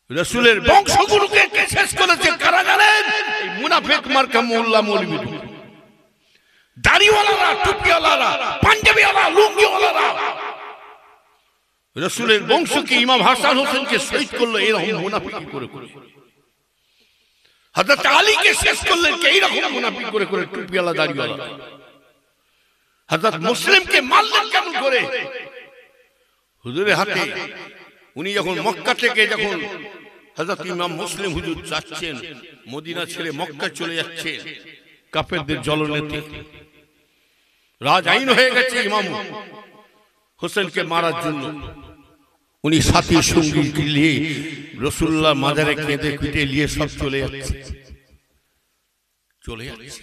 রাসূলের বংশগুলোকে কে শেষ করেছে কারা জানেন? এই মুনাফিক মার্কা মোল্লা মৌলভী, দাড়িওয়ালারা, টুপিওয়ালারা, পাঞ্জাবিওয়ালা, লুঙ্গিওয়ালারা রাসূলের বংশকে ইমাম হাসান হোসেনকে শহীদ করলো এরকম মুনাফিকি করে করে। হযরত আলীকে শেষ করলেন কে এইরকম মুনাফিকি করে করে, টুপিওয়ালা, দাড়িওয়ালা। হযরত মুসলিমকে মারলেন কেমন করে? হুজুরের হাতে উনি যখন মক্কা থেকে যখন হযরত ইমাম মুসলিম হুজুর যাচ্ছেন, মদিনা ছেড়ে মক্কা চলে যাচ্ছেন কাফেরদের জ্বলনেতে, রাজ আইন হয়ে গেছে ইমাম হোসেনকে মারার জন্য। উনি সাথী সঙ্গী নিয়ে রাসূলুল্লাহ মাজারে কেঁদে পিটে নিয়ে সব চলে যাচ্ছে, চলে যাচ্ছে।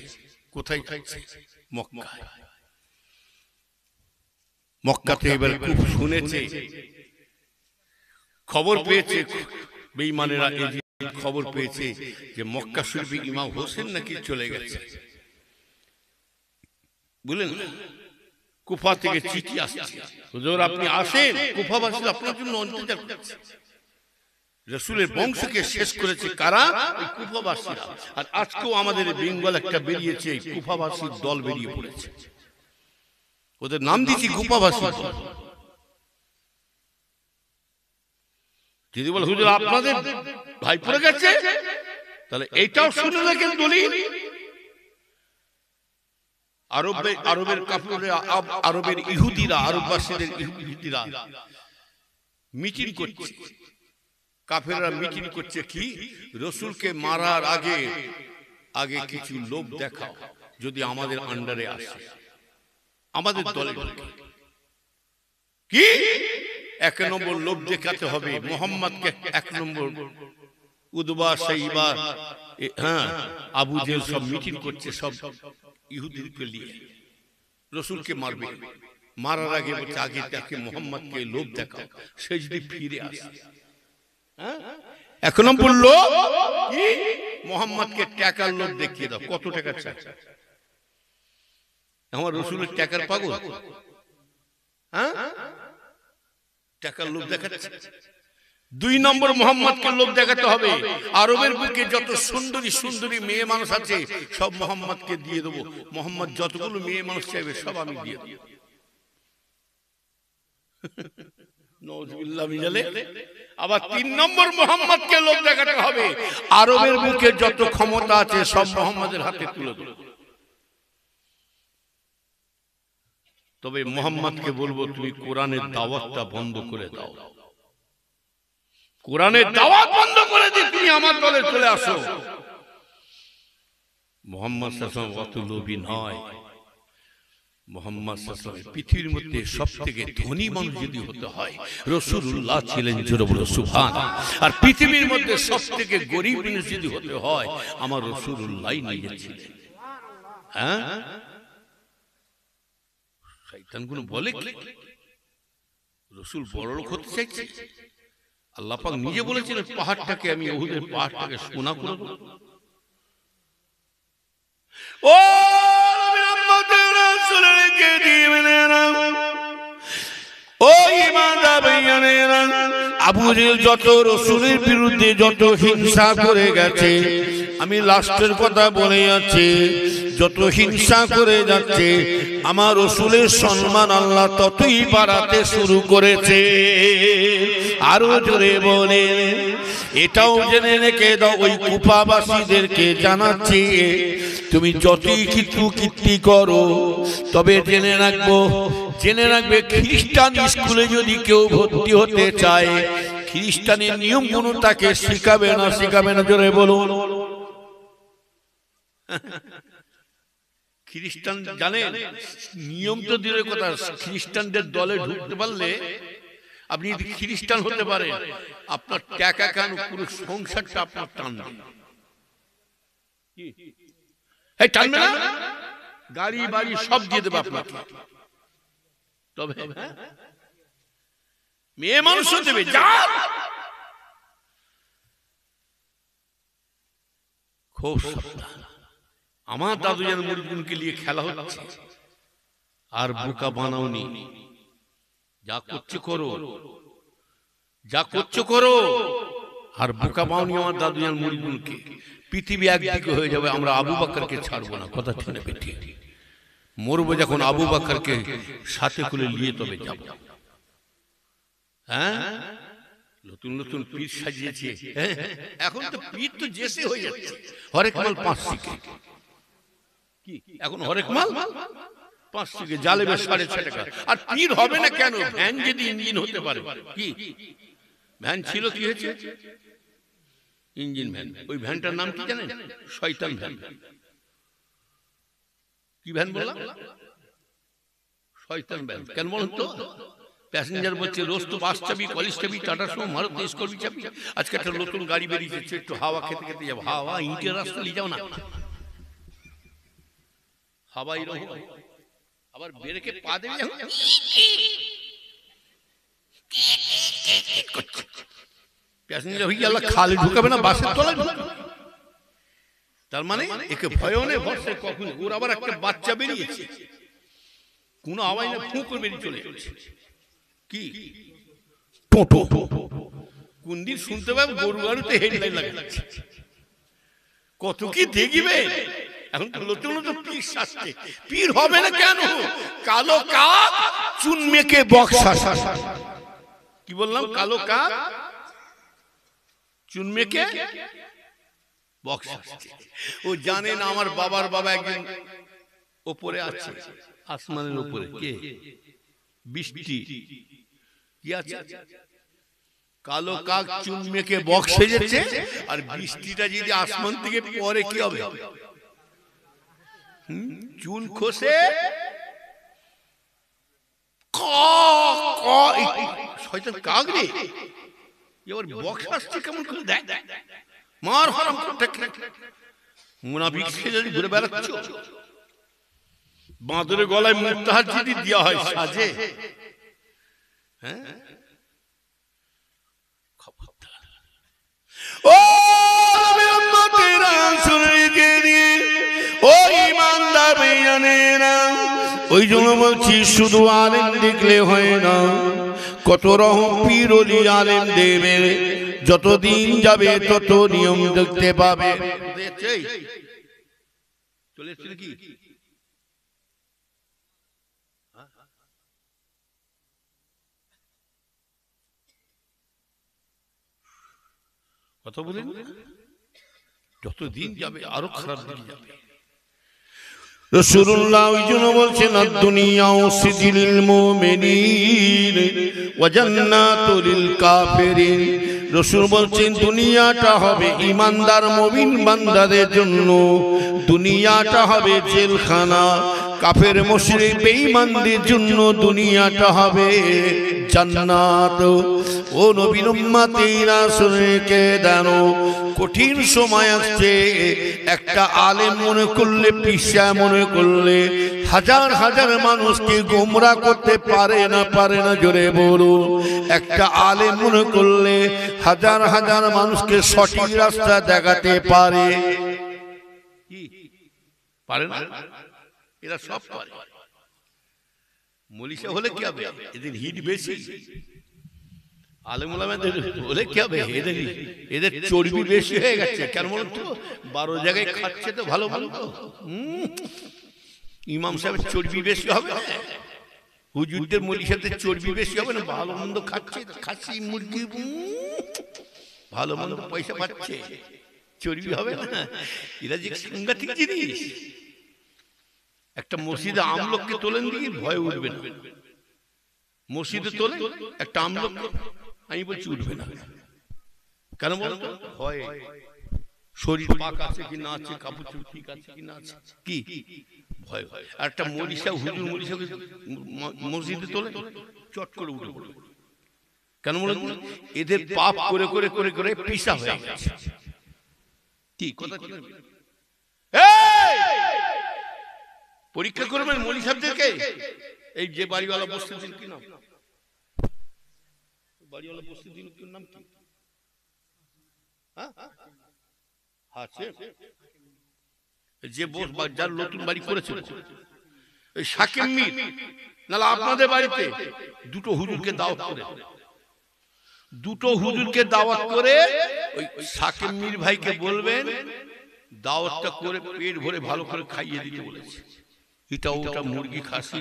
কোথায় যাচ্ছে? মক্কায়। মক্কাতে এবার খুব শুনেছে, খবর পেয়েছে বেঈমানেরা, এই যে খবর পেয়েছে যে মক্কা শরীফে ইমাম হোসেন নাকি চলে গেছে। বুঝলেন, কুফা থেকে চিঠি আসছে, হুজুর আপনি আসেন, কুফাবাসী আপনার জন্য ইন্তজার করছে। রাসূলের বংশকে শেষ করেছে কারা? ওই কুফাবাসীরা। আর আজকেও আমাদের বেঙ্গল একটা বেরিয়েছে, কুফাবাসীর দল বেরিয়ে পড়েছে, ওদের নাম দিয়েছি কুফাবাসী। যদি বলে হুজুর আপনাদের ভাই পড়ে গেছে, তাহলে এইটাও শুনে রাখেন দলিল। আরবের কাফিররা, আরবের ইহুদিরা, আরববাসীদের ইহুদিরা মিটিং করছে, কাফেররা মিটিং করছে কি? রসুলকে মারার আগে আগে কিছু লোভ দেখাও, যদি আমাদের আন্ডারে আসে, আমাদের দলে কি এক নম্বর লোভ দেখাতে হবে মোহাম্মদকে। এক নম্বর উদবা, সাইবা, হ্যাঁ, আবু জেহেল সব মিটিং করছে, সব ইহুদিকে নিয়ে রসুলকে মারবে। মারার আগে বলছে আগে তাকে মোহাম্মদকে লোভ দেখাও, সে যদি ফিরে আসে। এক নম্বর লোভ কি? মোহাম্মদকে টাকার লোভ দেখিয়ে দাও, কত টাকা চাই। আমার রসুলের টাকার পাগল, হ্যাঁ, টাকার লোভ দেখাচ্ছে। দুই নম্বর মোহাম্মদকে লোভ দেখাতে হবে, আরবের বুকে যত সুন্দরী সুন্দরী মেয়ে মানুষ আছে সব মোহাম্মদকে দিয়ে দেবো, মোহাম্মদ যতগুলো মেয়ে মানুষ চাইবে সব আমি দিয়ে দেবো। আবার তিন নম্বর মোহাম্মদকে লোভ দেখাতে হবে, আরবের বুকে যত ক্ষমতা আছে সব মোহাম্মদের হাতে তুলে দেবো। তবে মোহাম্মদকে বলবো তুমি কোরআনের দাওয়াতটা বন্ধ করে দাও, কোরআনের দাওয়াত বন্ধ করে দিয়ে তুমি আমার দলে চলে আসো। মোহাম্মদ সাল্লাল্লাহু আলাইহি ওয়াসাল্লাম অত লোভী নয়, মুহাম্মদ সাল্লাল্লাহু আলাইহি ওয়াসাল্লাম পৃথিবীর মধ্যে সবথেকে ধনী মানুষ যদি হতে হয় রাসূলুল্লাহ ছিলেন, জোরে বলো সুবহানাল্লাহ। আর পৃথিবীর মধ্যে সবথেকে গরীব মানুষ যদি হতে হয় আমার রাসূলুল্লাহই নিজে ছিলেন। হ্যাঁ, শয়তান গুলো বলে কি রাসূল বড়লোক হতে চাইছে? আল্লাহ পাক নিজে বলেছিলেন পাহাড়টাকে আমি উহুদের পাহাড়টাকে সোনা করে দেব। ও মুহাম্মদুর রাসূলকে দিবেনা, ও ঈমানদার ভাইয়ানেরা, আবু জেহেল যত রাসূলের বিরুদ্ধে যত হিংসা করে গেছে, আমি লাস্টের কথা বলে যাচ্ছি, যত হিংসা করে যাচ্ছে আমার রাসূলের সম্মান আল্লাহ ততই বাড়াতে শুরু করেছে। আরো জোরে বলে এটাও জেনে রেখে দাও, ওই কুফাবাসীদেরকে জানাচ্ছি তুমি যতই কিছু কীর্তি করো, তবে জেনে রাখবে খ্রিস্টান স্কুলে যদি কেউ ভর্তি হতে চায় খ্রিস্টানের নিয়মগুলো তাকে শিখাবে না, জোরে বলুন। খ্রিস্টান জানেন নিয়ম তো দূরের কথা, খ্রিস্টানদের দলে ঢুকতে পারলে আপনি যদি খ্রিস্টান হতে পারেন আপনার টাকা কান পুরো সংসারটা আপনার টানবে। এই টানবে না, গাড়ি বাড়ি সব দিয়ে দেবে আপনাকে, তবে মেয়ে মানুষও দেবে। যা খুব সাবধান, আমার দাদু যেন মুরিদকে নিয়ে খেলা হচ্ছে, আর বোকা বানাওনি, যা করছো করো, আর বোকা বানাওনি আমার দাদু যেন মুরিদকে। পৃথিবী একদিকে হয়ে যাবে, আমরা আবু বকরকে ছাড়বো না, কথা ঠিক না বেটি? মরবো যখন আবু বকরকে সাথে করে নিয়ে তবে যাব। হ্যাঁ, নতুন নতুন পীর সাজিয়েছে, এখন তো পীর তো জেসে হয়ে যাচ্ছে, হরেক মাল 5 শিখে, কি এখন হরেক মাল 5 শিখে, জালেবে 6.5 টাকা। আর পীর হবে না কেন? ভ্যান যদি ইঞ্জিন হতে পারে, কি ভ্যান ছিল, কি হয়েছে? Engine van. ওই ভ্যানটার নাম কি জানেন? শয়তান ভ্যান। কি ভ্যান বললাম? শয়তান ভ্যান। কেন বলুন তো? প্যাসেঞ্জার বলছে রোজ তো বাস চাবি, কলেজ চাবি, টাটা সুমো, মারুতি স্কর্পিও চাবি, আজকে একটা নতুন গাড়ি বেরিয়েছে, একটু হাওয়া খেতে খেতে যাবো। হাওয়া ইটের রাস্তা নিয়ে যাও না, হাওয়াই রহো, আবার বেরেকে পা দেবে, প্যাসেঞ্জার হয়ে আল্লাহ খালে ঢুকাবে না, বাসের তলায় ঢুকাবে। তার মানে একে ভয়ও নেই, ভরসা কখন ওর আবার একটা বাচ্চা বেরিয়েছে, কোনো আওয়াজ না, ফু করে বেরিয়ে চলে যাচ্ছে। কি টোটো, কোন দিন শুনতে পাবে গরু গাড়িতে হেডলাইন লাগাচ্ছে, কত কি দেখবে। এখন তো নতুন নতুন পীর শাস্তে, পীর হবে না কেন? কালো কাক চুন মেখে বক্সা, কি বললাম? কালো কাক চুন মেখে বক্সা। ও জানে না আমার বাবার বাবা একদিন ওপরে আছে, আসমানের উপরে, কে? বৃষ্টি কি আছে? কালো কাক চুন মেখে বক্স সেজেছে, আর বৃষ্টিটা যদি আসমান থেকে পরে কি হবে? চুন খসে শয়তান কাক রে, এবার বক্স আসছে কেমন করে দেখ, মার হারাম মুনাফিক সেজে ঘুরে বেড়াচ্ছ। বাঁদরের গলায় মুক্তাহার যদি দেওয়া হয় সাজে, হ্যাঁ? ও ঈমানদার ভাইয়ানেরা, ওই জন্য বলছি শুধু আলেম দেখলে হয় না, কত রকম পীর ওলি আলেম দেবে, যতদিন যাবে তত নিয়ম দেখতে পাবে। চলে এসছে নাকি? কথা বলেন, যতদিন যাবে আরো খারাপ দিন যাবে। রাসূলুল্লাহ ওই জন্য বলছেন দুনিয়া সিজিলুল মুমিনিন ওয়া জান্নাতুল লিল কাফিরিন। রাসূল বলছেন দুনিয়াটা হবে ঈমানদার মুমিন বান্দাদের জন্য, দুনিয়াটা হবে জেলখানা, কাফের মুশরিক বেঈমানদের জন্য দুনিয়াটা হবে জান্নাত। ও নবীর উম্মতেরা শুনে কে জানো, কঠিন সময় আসছে। একটা আলেম মনে করলে, পিসা মনে করলে হাজার হাজার মানুষকে গোমরা করতে পারে না, পারে না, জোরে বলুন। একটা আলেম মনে করলে হাজার হাজার মানুষকে সঠিক রাস্তা দেখাতে পারে, পারে না? এরা সব পারে। মলিশা হলে কি হবে? এদের হিট বেশি। আলেম ওলামাদের হলে কি হবে? এদের চর্বি বেশি হয়ে গেছে। কেন বলুন তো? 12 জায়গায় খাচ্ছে তো ভালো ভালো। ইমাম সাহেবের চর্বি বেশি হবে, হুজুরদের মলিশাদের চর্বি বেশি হবে না? ভালো মন্দ খাচ্ছে, খাসি মুরগি ভালো মন্দ পয়সা পাচ্ছে, চর্বি হবে না? এরা যে সাংঘাতিক জিনিস। একটা মসজিদে আমলককে তোলেন দিকে ভয় উঠবে না। মসজিদে তোলে একটা আমলক, আমি বলছি উঠবে না। কেন বলতো? ভয়। শরীর পাক আছে কি না আছে, কাপড় চোপড় ঠিক আছে কি না আছে, কি ভয়। আর একটা মরিষা, হুজুর মরিষাকে মসজিদে তোলে, চট করে উঠে পড়ে। কেন বলুন? এদের পাপ করে করে করে করে পিসা হয়ে গেছে। কি কথা? পরীক্ষা করবেন মলি সাহেবদেরকে। এই যে বাড়িওয়ালা বসতে দিন, কি নাম বাড়িওয়ালা বসতে দিন, কি নাম কি? যে বস যার নতুন বাড়ি করেছে, এই শাকিম মীর, নাহলে আপনাদের বাড়িতে দুটো হুজুরকে দাওয়াত করে, দুটো হুজুরকে দাওয়াত করে ওই শাকিম মীর ভাইকে বলবেন দাওয়াতটা করে পেট ভরে ভালো করে খাইয়ে দিতে বলেছে। এটা ওটা মুরগি খাসি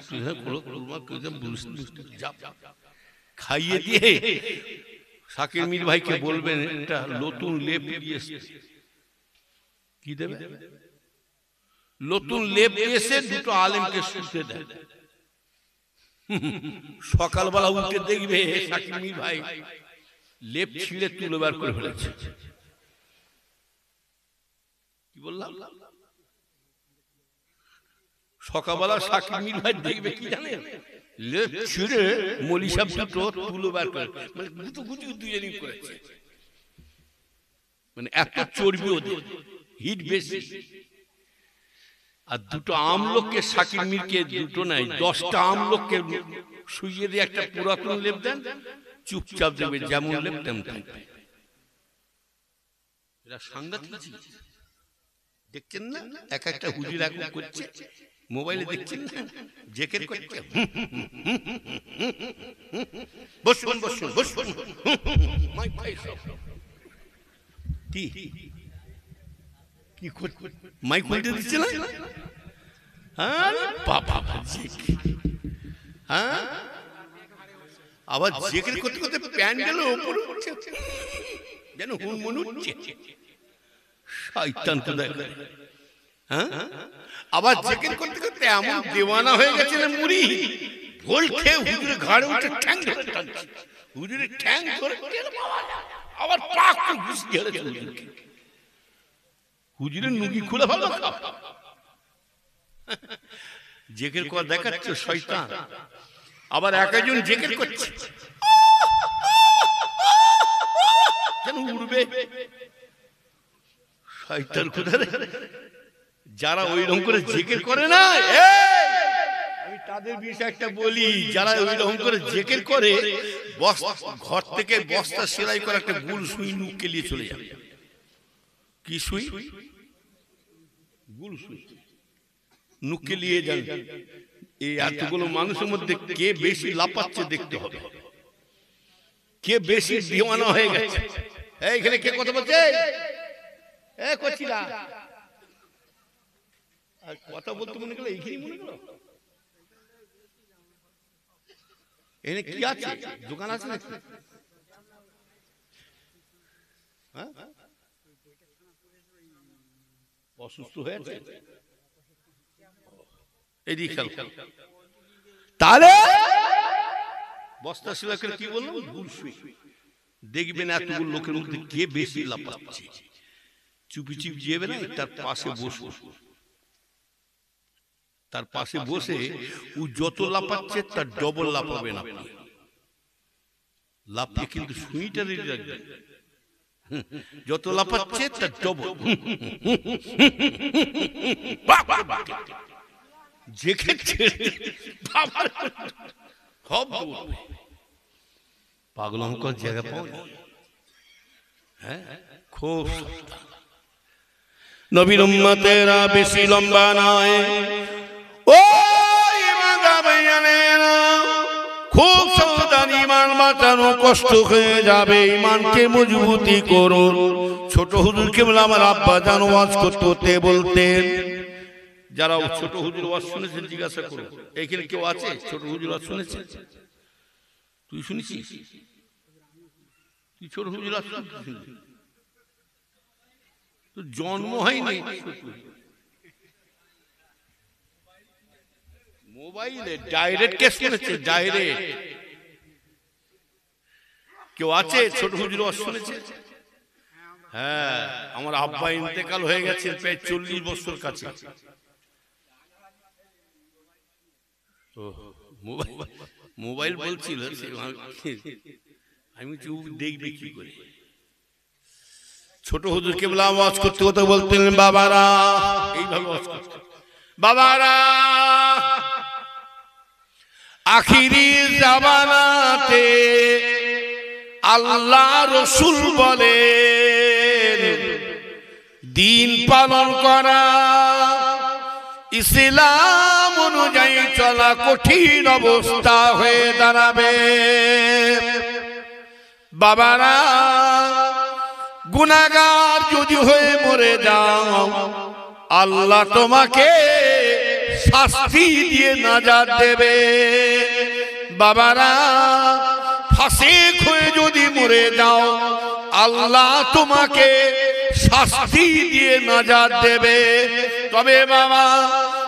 খাইয়ে দিয়ে শাকির মীর ভাইকে বলবেন একটা নতুন লেপ দিয়ে কি দেবে, নতুন লেপ এসে দুটো আলেমকে শুতে দেয়। সকালবেলা উঠে দেখবে শাকির মীর ভাই লেপ ছিঁড়ে তুলে বার করে ফেলেছে। কি বললাম? সকালবেলা শাকির মীর ভাই দেখবে কি জানেন, লেপ ছিঁড়ে মলি সাহেব দুটো তুলে বার করে, মানে গুতো গুতো দুজনই করেছে। মানে এত চর্বি ওদের, হিট বেশি। আর দুটো আমলোককে শাকির মীরকে, দুটো নাই 10টা আমলোককে শুইয়ে দিয়ে একটা পুরাতন লেপ দেন, চুপচাপ দেবে, যেমন লেপ তেমন থাকবে। এরা সাংঘাতিক জিনিস। দেখছেন না এক একটা হুজুর এখন করছে, মোবাইলে দেখছেন না, জেকের করছে, বসুন বসুন বসুন, কি মাইক খুলতে দিচ্ছে না? আবার জেকের করতে করতে প্যান্ডেলের উপরে উঠছে, যেন হুনমুন উঠছে। শয়তান তো দেখে। আবার জেকের করতে করতে এমন দেওয়ানা হয়ে গেছে না, মুড়ি ভোল খেয়ে হুজুরের ঘাড়ে উঠে ঠ্যাং ধরে টানছে, হুজুরের ঠ্যাং ধরে আবার পাক করে ঘুষি ঝেড়েছে হুজুরকে। হুজুরের নুকি খুলে ভালো জেকের কর দেখাচ্ছে শয়তান। আবার এক একজন জেকের করছে যেন উড়বে। শয়তান কোথায়? যারা ওইরকম করে জেকের করে না, আমি তাদের বিষয়ে একটা বলি, যারা ওইরকম করে জেকের করে ঘর থেকে বস্তা সেলাই করে একটা গুল সুই নুককে নিয়ে চলে যাবে। কি সুই? গুল সুই নুককে নিয়ে যান। এই এতগুলো মানুষের মধ্যে কে বেশি লাপাচ্ছে দেখতে হবে, কে বেশি দিওয়ানা হয়ে গেছে। এইখানে কে কথা বলছে? কথা বলতে মনে গেল এইখানে মনে গেল এনে কি আছে, দোকান আছে নাকি? অসুস্থ হয়েছে এদিকে খেল। তাহলে বস্তা সেলাই করে কি বললাম, গুল সুই। দেখবেন এতগুলো লোকের মধ্যে কে বেশি লাপাচ্ছে। চুপি চুপি যাবে না, তার পাশে বসবো, তার পাশে বসে ও যত লাফাচ্ছে তার ডবল লাফাবেন আপনি। লাফিয়ে কিন্তু সুইটা রেডি রাখবেন, যত লাফাচ্ছে তার ডবল। পাগলঙ্কর জায়গা পাও। হ্যাঁ, খুব নবীর উম্মতেরা বেশি লম্বা নয়, ও খুব সাবধান, ইমান বাঁচানো কষ্ট হয়ে যাবে, ইমানকে মজবুতি করুন। ছোট হুজুর কেবল আমার আব্বা জান ওয়াজ করতে বলতেন, যারা ছোট হুজুর ওয়াজ শুনেছেন জিজ্ঞাসা করুন, এখানে কেউ আছে ছোট হুজুর ওয়াজ শুনেছে? তুই শুনেছিস? তুই ছোট হুজুর ওয়াজ শুনেছিস? তোর জন্ম হয়নি। মোবাইলে ডাইরেক্ট কে শুনেছে? ডাইরেক্ট কেউ আছে ছোট হুজুর ওয়াজ শুনেছে? হ্যাঁ, আমার আব্বা ইন্তেকাল হয়ে গেছে প্রায় 40 বছর কাছে। মোবাইল বলছিল, আমি দেখবে কি করে। ছোট হুজুরকে বলে ওয়াজ করতে করতে বলতেন, বাবারা এইভাবে ওয়াজ করতেন, বাবারা আখিরি জামানাতে আল্লাহ রসুল বলেন দিন পালন করা, ইসলাম অনুযায়ী চলা কঠিন অবস্থা হয়ে দাঁড়াবে। বাবারা গুনাহগার যদি হয়ে মরে যাও, আল্লাহ তোমাকে শাস্তি দিয়ে নাজাত দেবে। বাবারা ফাসিক হয়ে যদি মরে যাও, আল্লাহ তোমাকে শাস্তি দিয়ে নাজাত দেবে। তবে বাবা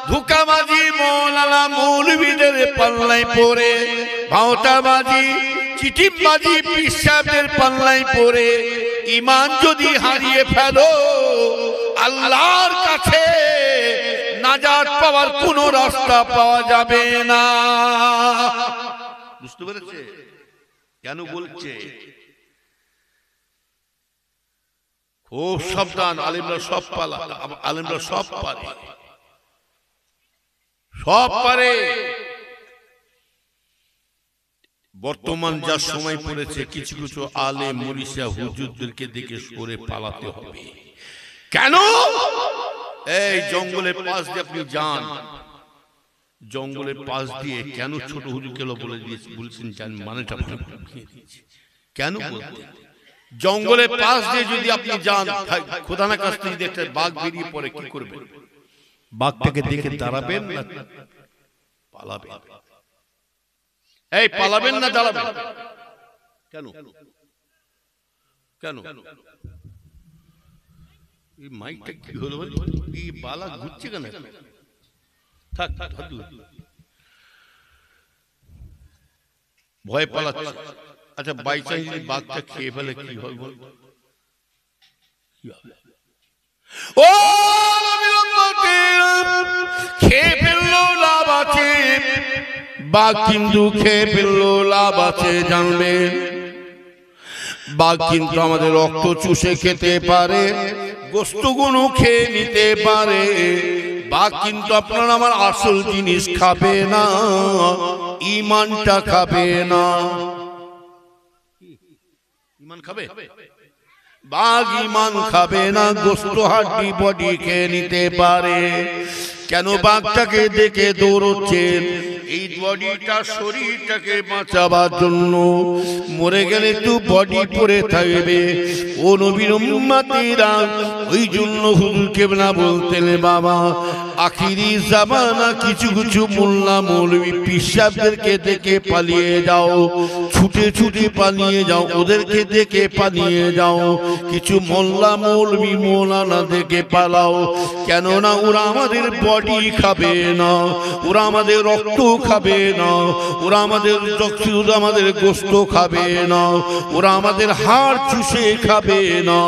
ধোঁকাবাজি মৌলানা মৌলবীদের পাল্লায় পড়ে, ভাওতাবাজি চিটিমবাজি পিসাবদের পাল্লায় পড়ে ঈমান যদি হারিয়ে ফেলো, আল্লাহর কাছে নাজাত পাওয়ার কোনো রাস্তা পাওয়া যাবে না। বুঝতে পেরেছে কেন বলছে? খুব সাবধান, আলেমরা সব পালা, আলেমরা সব পারে, সব পারে। বর্তমান যা সময় পড়েছে, কিছু কিছু আলেম মুরিশা হুজুরদেরকে দেখে সরে পালাতে হবে। কেন? এই জঙ্গলের পাশ দিয়ে আপনি যান, জঙ্গলের পাশ দিয়ে কেন ছোট হুজুরকে বলে দিয়েছে বলছেন, জান মানেটা কেন বলতে? জঙ্গলের পাশ দিয়ে যদি আপনি যান, খোদা না কাছ থেকে দেখতে বাঘ বেরিয়ে পড়ে, কি করবেন? বাঘটাকে দেখে দাঁড়াবেন না পালাবেন? এই পালাবেন না দাঁড়াবেন? কেন কেন? এই মাইকটা কি হলো? এই বালা ঘুরছে কেন? থাক থাক, ভয় পালাচ্ছে। আচ্ছা, বাই চান্স যদি বাঘটা খেয়ে ফেলে কি হবে? ও খেয়ে ফেললো লাভ আছে, বাঘ কিন্তু খেয়ে ফেললো লাভ আছে জানবেন। বাঘ কিন্তু আমাদের রক্ত চুষে খেতে পারে, গোস্তগুলো খেয়ে নিতে পারে। বাঘ কিন্তু আপনার আমার আসল জিনিস খাবে না, ঈমানটা খাবে না। ঈমান খাবে? বাঘ ঈমান খাবে না, গোস্ত হাড্ডি বডি খেয়ে নিতে পারে। কেন বাঘটাকে দেখে দৌড়চ্ছেন? এই বডিটা, শরীরটাকে বাঁচাবার জন্য। মরে গেলে একটু বডি পরে থাকবে। ও নবীর উম্মতিরা, ওই জন্য হুজুর কেবলা বলতেন, বাবা আখিরি জামানা কিছু কিছু মোল্লা মৌলবী পিসাবদেরকে দেখে পালিয়ে যাও, ছুটে ছুটে পালিয়ে যাও, ওদেরকে দেখে পালিয়ে যাও। কিছু মোল্লা মৌলবী মৌলানা দেখে পালাও, কেননা ওরা আমাদের বডি খাবে না, ওরা আমাদের রক্ত খাবে না, ওরা আমাদের গোস্ত খাবে না, ওরা আমাদের হাড় চুষে খাবে না।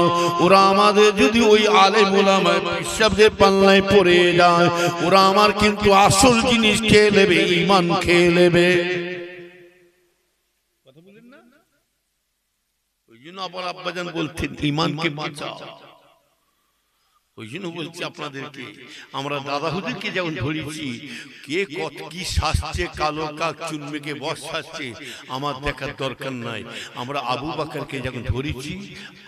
ওরা আমাদের যদি ওই আলেম ওলামা পিসাবদের পাল্লায় পড়ে যায়, যায় ওরা আমার কিন্তু আসল জিনিস খেয়ে নেবে, ঈমান খেয়ে নেবে। কথা বলেন না? ওই জন্য আবার আব্বাজান বলতেন ঈমানকে বাঁচাও। ওই জন্য বলছি আপনাদেরকে, আমরা দাদা হুজুরকে যেমন ধরেছি, কে কত কি শাস্ত্রে কালো কাক চুনমেকে বসাচ্ছে আমার দেখার দরকার নাই। আমরা আবু বকরকে যখন ধরেছি,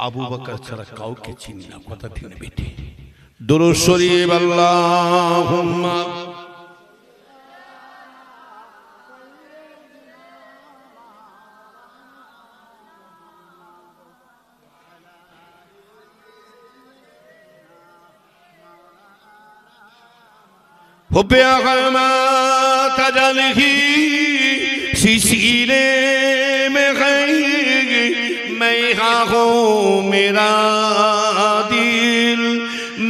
আবু বকর ছাড়া কাউকে চিনি না। কথা ঠিক বেটে দরুদ শরীফ আল্লাহুম্মা हो प्यागमा तजलही सीने में है, मैं हूँ मेरा दिल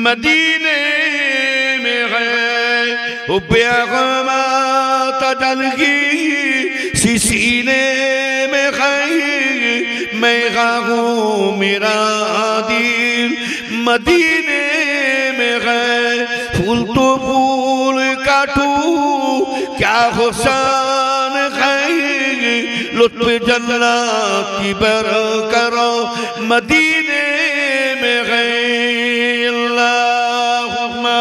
मदीने में है। हो प्यागमा तजलही सीने में है, मैं हूँ मेरा दिल मदीने में है। फूल तो फूल काटू क्या हुसन है, लुत्फ जन्नत की बर करो मदीने में है। अल्लाहुम्मा